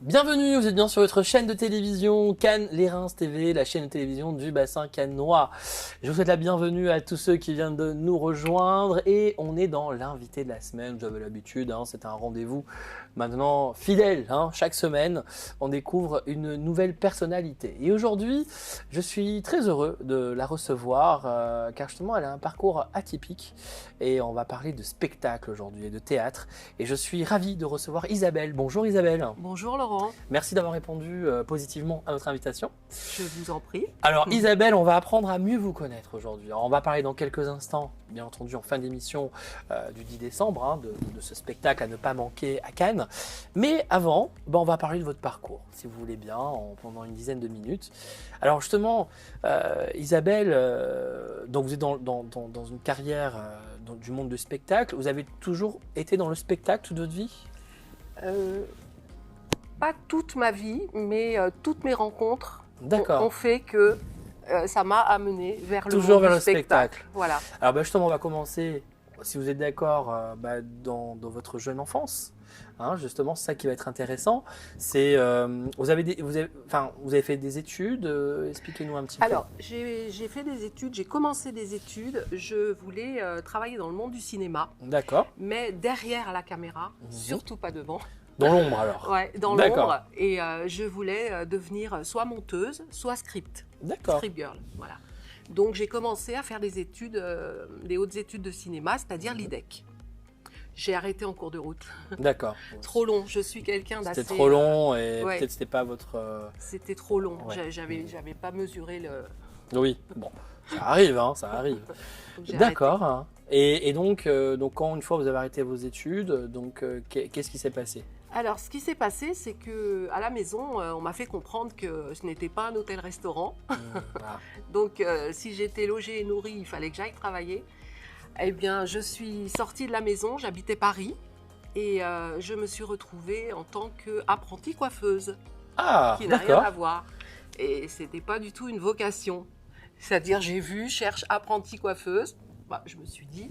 Bienvenue, vous êtes bien sur votre chaîne de télévision Cannes Les Reims TV, la chaîne de télévision du bassin cannois. Je vous souhaite la bienvenue à tous ceux qui viennent de nous rejoindre et on est dans l'invité de la semaine. Vous avez l'habitude, c'est un rendez-vous maintenant fidèle. Chaque semaine, on découvre une nouvelle personnalité. Et aujourd'hui, je suis très heureux de la recevoir car justement, elle a un parcours atypique et on va parler de spectacle aujourd'hui et de théâtre. Et je suis ravi de recevoir Isabelle. Bonjour Isabelle. Bonjour Laurent. Merci d'avoir répondu positivement à notre invitation. Je vous en prie. Alors Isabelle, on va apprendre à mieux vous connaître aujourd'hui. On va parler dans quelques instants, bien entendu en fin d'émission du 10 décembre, de ce spectacle à ne pas manquer à Cannes. Mais avant, on va parler de votre parcours, si vous voulez bien, pendant une dizaine de minutes. Alors justement, Isabelle, donc vous êtes dans une carrière du monde du spectacle. Vous avez toujours été dans le spectacle toute votre vie ? Pas toute ma vie, mais toutes mes rencontres ont fait que ça m'a amené vers le monde du spectacle. Voilà. Alors justement, on va commencer, si vous êtes d'accord, dans votre jeune enfance. Justement, c'est ça qui va être intéressant. C'est vous avez fait des études. Expliquez-nous un petit peu. Alors, j'ai fait des études. J'ai commencé des études. Je voulais travailler dans le monde du cinéma. D'accord. Mais derrière la caméra, surtout pas devant. Dans l'ombre alors. Ouais, dans l'ombre. Et je voulais devenir soit monteuse, soit script. D'accord. Script girl, voilà. Donc j'ai commencé à faire des études, des hautes études de cinéma, c'est-à-dire l'IDEC. J'ai arrêté en cours de route. D'accord. Trop long. Je suis quelqu'un d'assez. C'était trop long et peut-être c'était pas votre. C'était trop long. Ouais. J'avais pas mesuré le. Oui. Bon, ça arrive, ça arrive. D'accord. Et donc quand une fois vous avez arrêté vos études, qu'est-ce qui s'est passé ? Alors, ce qui s'est passé, c'est que à la maison, on m'a fait comprendre que ce n'était pas un hôtel-restaurant. Donc, si j'étais logée et nourrie, il fallait que j'aille travailler. Eh bien, je suis sortie de la maison, j'habitais Paris et je me suis retrouvée en tant qu'apprentie coiffeuse, qui n'a rien à voir. Et c'était pas du tout une vocation. C'est-à-dire, cherche apprentie coiffeuse. Je me suis dit,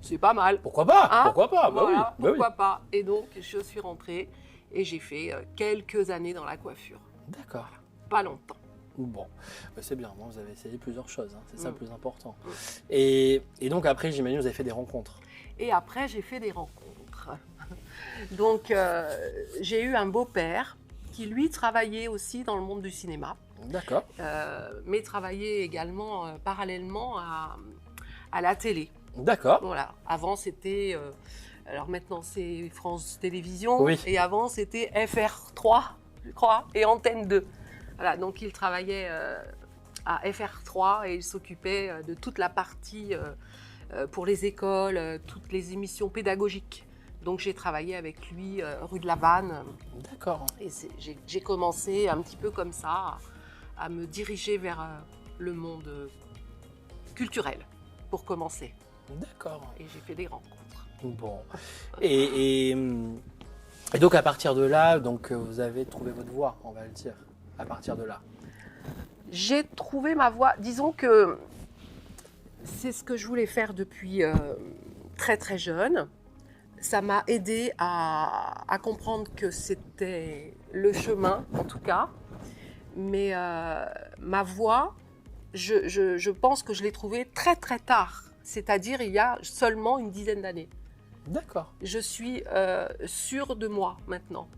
c'est pas mal. Pourquoi pas ? Pourquoi pas ? Voilà, pourquoi pas. Et donc, je suis rentrée et j'ai fait quelques années dans la coiffure. D'accord. Pas longtemps. Bon, c'est bien, vous avez essayé plusieurs choses, c'est ça le plus important. Et donc après, j'imagine, vous avez fait des rencontres. Et après, j'ai fait des rencontres. Donc, j'ai eu un beau-père qui, lui, travaillait aussi dans le monde du cinéma. D'accord. Mais travaillait également parallèlement à la télé. D'accord. Voilà. Avant, c'était... alors maintenant, c'est France Télévisions. Oui. Et avant, c'était FR3, je crois, et Antenne 2. Voilà, donc il travaillait à FR3 et il s'occupait de toute la partie pour les écoles, toutes les émissions pédagogiques. Donc j'ai travaillé avec lui rue de la Vanne. D'accord. Et j'ai commencé un petit peu comme ça à me diriger vers le monde culturel pour commencer. D'accord. Et j'ai fait des rencontres. Bon. Et donc à partir de là, vous avez trouvé votre voie, on va le dire. À partir de là. J'ai trouvé ma voie. Disons que c'est ce que je voulais faire depuis très très jeune. Ça m'a aidé à comprendre que c'était le chemin, en tout cas. Mais ma voie, je pense que je l'ai trouvée très très tard. C'est-à-dire il y a seulement une dizaine d'années. D'accord. Je suis sûre de moi maintenant.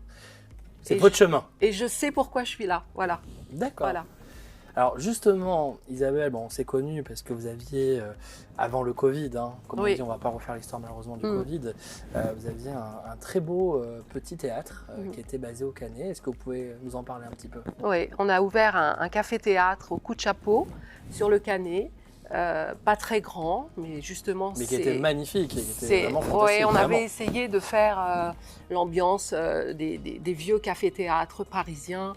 C'est votre chemin. Et je sais pourquoi je suis là, voilà. D'accord. Voilà. Alors justement, Isabelle, on s'est connus parce que vous aviez, avant le Covid, comme on dit, on ne va pas refaire l'histoire malheureusement du Covid, vous aviez un très beau petit théâtre qui était basé au Canet. Est-ce que vous pouvez nous en parler un petit peu ? Oui, on a ouvert un café-théâtre au Coup de Chapeau sur le Canet. Pas très grand, mais justement qui était magnifique, qui était vraiment fantastique. Ouais, on avait essayé de faire l'ambiance des vieux cafés-théâtres parisiens,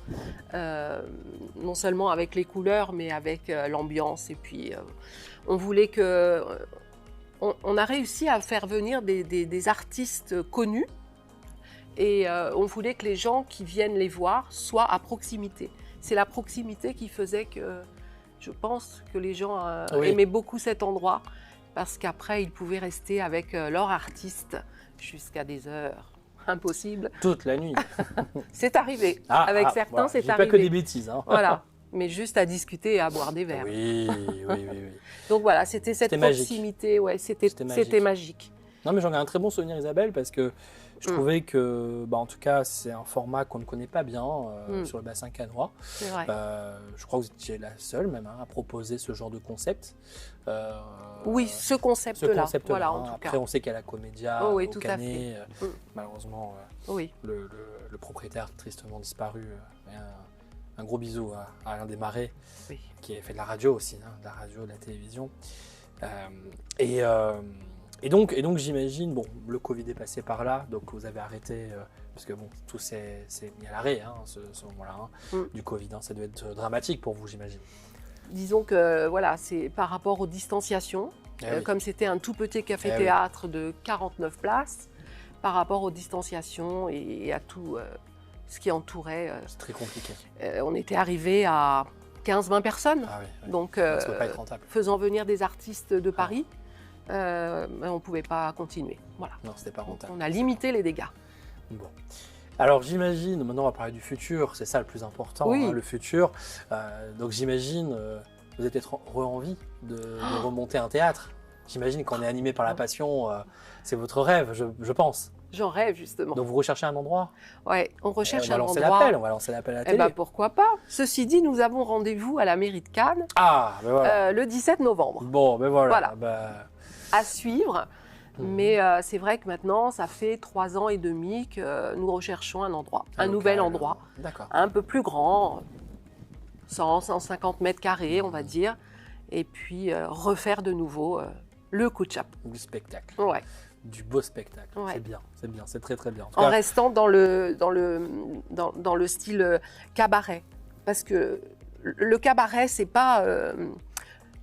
non seulement avec les couleurs, mais avec l'ambiance. Et puis, on voulait que... On a réussi à faire venir des artistes connus, et on voulait que les gens qui viennent les voir soient à proximité. C'est la proximité qui faisait que... Je pense que les gens aimaient beaucoup cet endroit parce qu'après, ils pouvaient rester avec leur artiste jusqu'à des heures. impossible. Toute la nuit. C'est arrivé. Avec certains, voilà. c'est Pas arrivé. que des bêtises. Hein. Voilà, mais juste à discuter et à boire des verres. Oui. Donc voilà, c'était cette proximité, ouais, c'était magique. Non, mais j'en ai un très bon souvenir, Isabelle, parce que je trouvais que, en tout cas, c'est un format qu'on ne connaît pas bien sur le bassin cannois. C'est vrai. Je crois que vous étiez la seule même à proposer ce genre de concept. Oui, ce concept-là. Voilà, en tout Après, cas. on sait qu'il y a la Comédia oui, au tout Canet. à fait. Malheureusement, Oui. le propriétaire tristement disparu. Un gros bisou à Alain Desmarais, qui a fait de la radio aussi, de la radio, de la télévision. Et donc j'imagine, le Covid est passé par là, donc vous avez arrêté, parce que tout s'est mis à l'arrêt, ce moment-là, du Covid. Ça doit être dramatique pour vous, j'imagine. Disons que voilà, c'est par rapport aux distanciations, comme c'était un tout petit café-théâtre de 49 places, par rapport aux distanciations et à tout ce qui entourait. C'est très compliqué. On était arrivé à 15-20 personnes, donc ça peut pas être rentable. Faisant venir des artistes de Paris. On ne pouvait pas continuer. Voilà. Non, c'était pas rentable. Donc, on a limité les dégâts. Bon. Alors j'imagine, maintenant on va parler du futur, c'est ça le plus important, le futur. Donc j'imagine, vous avez peut-être envie de remonter un théâtre. J'imagine qu'on est animé par la passion, c'est votre rêve, je pense. J'en rêve justement. Donc vous recherchez un endroit ? Oui, on recherche un endroit. On va lancer l'appel à la télé. Pourquoi pas. Ceci dit, nous avons rendez-vous à la mairie de Cannes le 17 novembre. Bon, voilà. À suivre. Mais c'est vrai que maintenant, ça fait 3 ans et demi que nous recherchons un endroit, un nouvel endroit, un peu plus grand, 100-150 mètres carrés, on va dire, et puis refaire de nouveau le coup de chapeau. Du spectacle. Ouais. Du beau spectacle. C'est bien, c'est très très bien. En restant dans le style cabaret, parce que le cabaret, c'est pas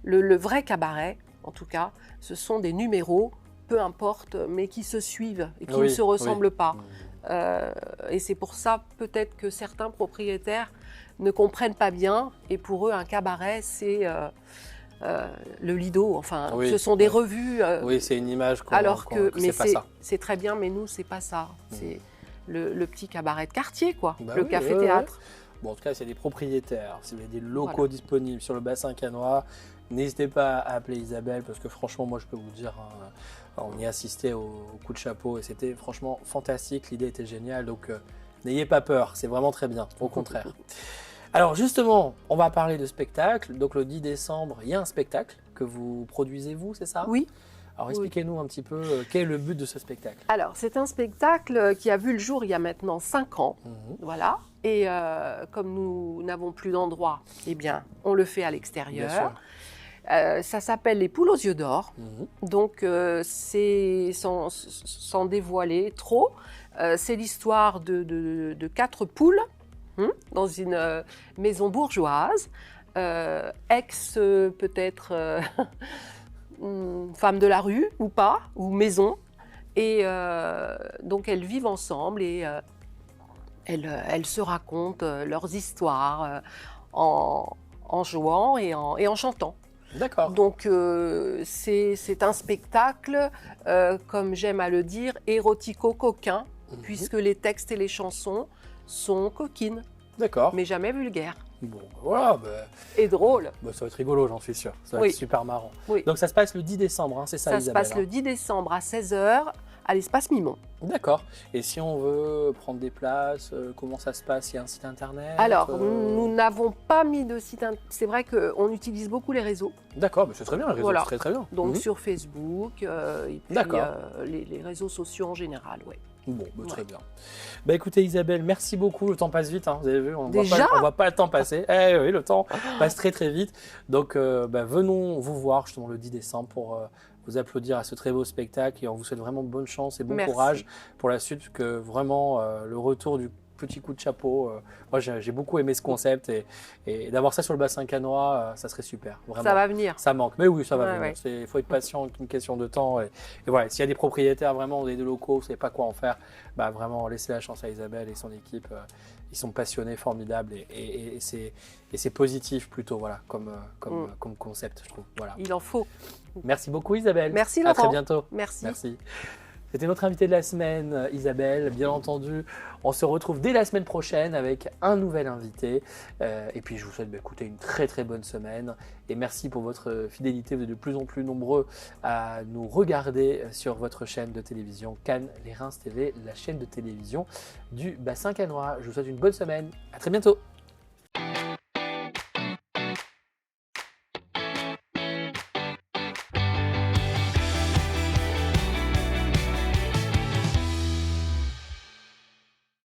le vrai cabaret, en tout cas, ce sont des numéros, peu importe, mais qui se suivent et qui ne se ressemblent pas. Et c'est pour ça peut-être que certains propriétaires ne comprennent pas bien, et pour eux, un cabaret, c'est le Lido, ce sont des revues. Oui, c'est une image c'est très bien, mais nous, c'est pas ça. C'est le petit cabaret de quartier, quoi, le café-théâtre. Bon, en tout cas, s'il y a des propriétaires, s'il y a des locaux disponibles sur le bassin cannois, n'hésitez pas à appeler Isabelle, parce que franchement, moi, je peux vous dire, on y assistait au coup de chapeau et c'était franchement fantastique. L'idée était géniale, donc n'ayez pas peur, c'est vraiment très bien, au contraire. Alors justement, on va parler de spectacle. Donc le 10 décembre, il y a un spectacle que vous produisez, vous, c'est ça ? Oui. Alors expliquez-nous un petit peu quel est le but de ce spectacle. Alors c'est un spectacle qui a vu le jour il y a maintenant 5 ans. Voilà. Et comme nous n'avons plus d'endroit, eh bien, on le fait à l'extérieur. Ça s'appelle Les Poules aux yeux d'or. Donc c'est sans dévoiler trop. C'est l'histoire de 4 poules dans une maison bourgeoise, peut-être femme de la rue ou pas, ou maison. Et donc elles vivent ensemble et elles se racontent leurs histoires en jouant et en chantant. D'accord. Donc c'est un spectacle, comme j'aime à le dire, érotico-coquin, puisque les textes et les chansons sont coquines. D'accord. Mais jamais vulgaires. Bon, voilà. Et drôle. Ça va être rigolo, j'en suis sûr. Ça va être super marrant. Oui. Donc ça se passe le 10 décembre, c'est ça, Isabelle ? Ça se passe le 10 décembre à 16h à l'espace Mimon. D'accord. Et si on veut prendre des places, comment ça se passe ? Il y a un site internet ? Alors, nous n'avons pas mis de site internet. C'est vrai qu'on utilise beaucoup les réseaux. D'accord, c'est très bien, les réseaux, c'est très très bien. Donc sur Facebook, et puis les réseaux sociaux en général, oui. Bon, très bien. Écoutez Isabelle, merci beaucoup. Le temps passe vite, vous avez vu, on ne voit pas le temps passer. Oui, le temps passe très très vite. Donc venons vous voir justement le 10 décembre pour vous applaudir à ce très beau spectacle et on vous souhaite vraiment bonne chance et bon courage pour la suite, parce que vraiment le retour du petit coup de chapeau, moi j'ai beaucoup aimé ce concept et d'avoir ça sur le bassin cannois, ça serait super. Vraiment. Ça va venir. Ça manque, mais oui, ça va venir. Il faut être patient, une question de temps. Et voilà, s'il y a des propriétaires vraiment, des locaux, vous ne savez pas quoi en faire, vraiment laissez la chance à Isabelle et son équipe. Ils sont passionnés, formidables et c'est positif plutôt, voilà, comme concept, je trouve. Voilà. Il en faut. Merci beaucoup Isabelle. Merci Laurent. À très bientôt. Merci. C'était notre invitée de la semaine, Isabelle. Bien entendu, on se retrouve dès la semaine prochaine avec un nouvel invité. Et puis, je vous souhaite d'écouter une très très bonne semaine. Et merci pour votre fidélité. Vous êtes de plus en plus nombreux à nous regarder sur votre chaîne de télévision Cannes Les Reims TV, la chaîne de télévision du bassin cannois. Je vous souhaite une bonne semaine. À très bientôt.